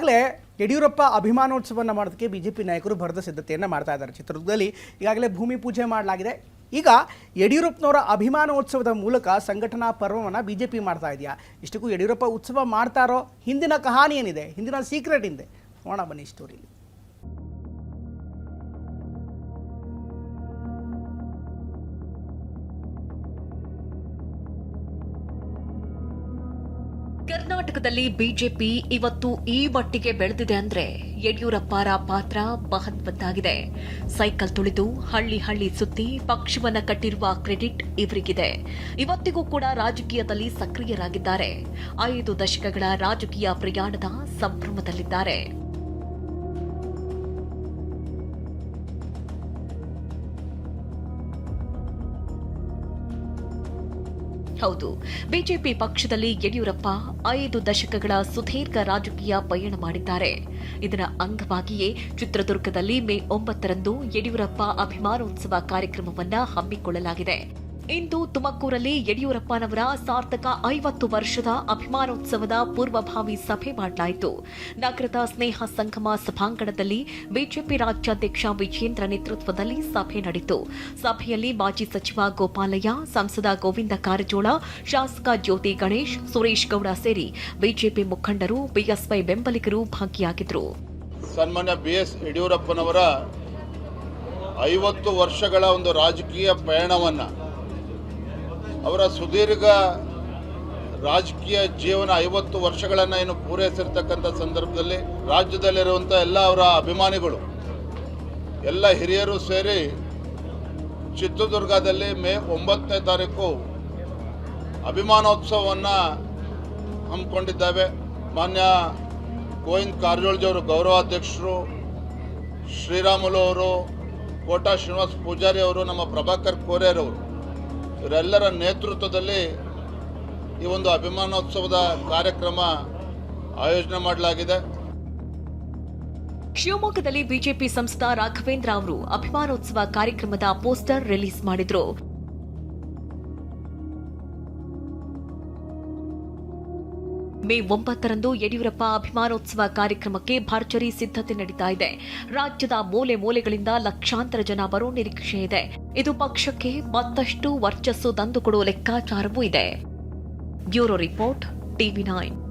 ಈಗಾಗಲೇ ಯಡಿಯೂರಪ್ಪ ಅಭಿಮಾನೋತ್ಸವವನ್ನು ಮಾಡೋದಕ್ಕೆ ಬಿಜೆಪಿ ನಾಯಕರು ಭರದ ಸಿದ್ಧತೆಯನ್ನು ಮಾಡ್ತಾ ಇದ್ದಾರೆ. ಚಿತ್ರದುರ್ಗದಲ್ಲಿ ಈಗಾಗಲೇ ಭೂಮಿ ಪೂಜೆ ಮಾಡಲಾಗಿದೆ. ಈಗ ಯಡಿಯೂರಪ್ಪನವರ ಅಭಿಮಾನೋತ್ಸವದ ಮೂಲಕ ಸಂಘಟನಾ ಪರ್ವವನ್ನು ಬಿಜೆಪಿ ಮಾಡ್ತಾ ಇದೆಯಾ? ಇಷ್ಟಕ್ಕೂ ಯಡಿಯೂರಪ್ಪ ಉತ್ಸವ ಮಾಡ್ತಾರೋ? ಹಿಂದಿನ ಕಹಾನಿ ಏನಿದೆ, ಹಿಂದಿನ ಸೀಕ್ರೆಟ್ ಇದೆ, ನೋಡೋಣ ಬನ್ನಿ ಸ್ಟೋರಿಲಿ. ಕರ್ನಾಟಕದಲ್ಲಿ ಬಿಜೆಪಿ ಇವತ್ತು ಈ ಮಟ್ಟಿಗೆ ಬೆಳೆದಿದೆ ಅಂದ್ರೆ ಯಡಿಯೂರಪ್ಪರ ಪಾತ್ರ ಮಹತ್ವದ್ದಾಗಿದೆ. ಸೈಕಲ್ ತುಳಿದು ಹಳ್ಳಿ ಹಳ್ಳಿ ಸುತ್ತಿ ಪಕ್ಷವನ್ನ ಕಟ್ಟಿರುವ ಕ್ರೆಡಿಟ್ ಇವರಿಗಿದೆ. ಇವತ್ತಿಗೂ ಕೂಡ ರಾಜಕೀಯದಲ್ಲಿ ಸಕ್ರಿಯರಾಗಿದ್ದಾರೆ. 5 ದಶಕಗಳ ರಾಜಕೀಯ ಪ್ರಯಾಣದ ಸಂಭ್ರಮದಲ್ಲಿದ್ದಾರೆ. ಹೌದು, ಬಿಜೆಪಿ ಪಕ್ಷದಲ್ಲಿ ಯಡಿಯೂರಪ್ಪ 5 ದಶಕಗಳ ಸುದೀರ್ಘ ರಾಜಕೀಯ ಪಯಣ ಮಾಡಿದ್ದಾರೆ. ಇದರ ಅಂಗವಾಗಿಯೇ ಚಿತ್ರದುರ್ಗದಲ್ಲಿ ಮೇ 9ರಂದು ಯಡಿಯೂರಪ್ಪ ಅಭಿಮಾನೋತ್ಸವ ಕಾರ್ಯಕ್ರಮವನ್ನು ಹಮ್ಮಿಕೊಳ್ಳಲಾಗಿದೆ. ಇಂದು ತುಮಕೂರಲ್ಲಿ ಯಡಿಯೂರಪ್ಪನವರ ಸಾರ್ಥಕ 50 ವರ್ಷದ ಅಭಿಮಾನೋತ್ಸವದ ಪೂರ್ವಭಾವಿ ಸಭೆ ಮಾಡಲಾಯಿತು. ನಗರದ ಸ್ನೇಹ ಸಂಗಮ ಸಭಾಂಗಣದಲ್ಲಿ ಬಿಜೆಪಿ ರಾಜ್ಯಾಧ್ಯಕ್ಷ ವಿಜೇಂದ್ರ ನೇತೃತ್ವದಲ್ಲಿ ಸಭೆ ನಡೆಯಿತು. ಸಭೆಯಲ್ಲಿ ಮಾಜಿ ಸಚಿವ ಗೋಪಾಲಯ್ಯ, ಸಂಸದ ಗೋವಿಂದ ಕಾರಜೋಳ, ಶಾಸಕ ಜ್ಯೋತಿ ಗಣೇಶ್, ಸುರೇಶ್ ಗೌಡ ಸೇರಿ ಬಿಜೆಪಿ ಮುಖಂಡರು, ಬಿಎಸ್ವೈ ಬೆಂಬಲಿಗರು ಭಾಗಿಯಾಗಿದ್ದರು. ಸನ್ಮಾನ್ಯ ಬಿಎಸ್ ಯಡಿಯೂರಪ್ಪನವರ 50 ವರ್ಷಗಳ ಒಂದು ರಾಜಕೀಯ ಪಯಣವನ್ನು, ಅವರ ಸುದೀರ್ಘ ರಾಜಕೀಯ ಜೀವನ 50 ವರ್ಷಗಳನ್ನು ಏನು ಪೂರೈಸಿರ್ತಕ್ಕಂಥ ಸಂದರ್ಭದಲ್ಲಿ ರಾಜ್ಯದಲ್ಲಿರುವಂಥ ಎಲ್ಲ ಅವರ ಅಭಿಮಾನಿಗಳು, ಎಲ್ಲ ಹಿರಿಯರು ಸೇರಿ ಚಿತ್ರದುರ್ಗದಲ್ಲಿ ಮೇ 9ನೇ ತಾರೀಕು ಅಭಿಮಾನೋತ್ಸವವನ್ನು ಹಮ್ಮಿಕೊಂಡಿದ್ದಾವೆ. ಮಾನ್ಯ ಗೋವಿಂದ ಕಾರಜೋಳಜಿಯವರು ಗೌರವಾಧ್ಯಕ್ಷರು, ಶ್ರೀರಾಮುಲು ಅವರು, ಕೋಟಾ ಶ್ರೀನಿವಾಸ ಪೂಜಾರಿ ಅವರು, ನಮ್ಮ ಪ್ರಭಾಕರ್ ಕೋರೆಯರವರು, ಇವರೆಲ್ಲರ ನೇತೃತ್ವದಲ್ಲಿ ಈ ಒಂದು ಅಭಿಮಾನೋತ್ಸವದ ಕಾರ್ಯಕ್ರಮ ಆಯೋಜನೆ ಮಾಡಲಾಗಿದೆ. ಶಿವಮೊಗ್ಗದಲ್ಲಿ ಬಿಜೆಪಿ ಸಂಸದ ರಾಘವೇಂದ್ರ ಅವರು ಅಭಿಮಾನೋತ್ಸವ ಕಾರ್ಯಕ್ರಮದ ಪೋಸ್ಟರ್ ರಿಲೀಸ್ ಮಾಡಿದ್ರು. ಮೇ 9ರಂದು ಯಡಿಯೂರಪ್ಪ ಅಭಿಮಾನೋತ್ಸವ ಕಾರ್ಯಕ್ರಮಕ್ಕೆ ಭರ್ಜರಿ ಸಿದ್ಧತೆ ನಡೀತಾ ಇದೆ. ರಾಜ್ಯದ ಮೂಲೆ ಮೂಲೆಗಳಿಂದ ಲಕ್ಷಾಂತರ ಜನ ಬರೋ ನಿರೀಕ್ಷೆ ಇದೆ. ಇದು ಪಕ್ಷಕ್ಕೆ ಮತ್ತಷ್ಟು ವರ್ಚಸ್ಸು ತಂದುಕೊಡುವ ಲೆಕ್ಕಾಚಾರವೂ ಇದೆ. Bureau report, TV9.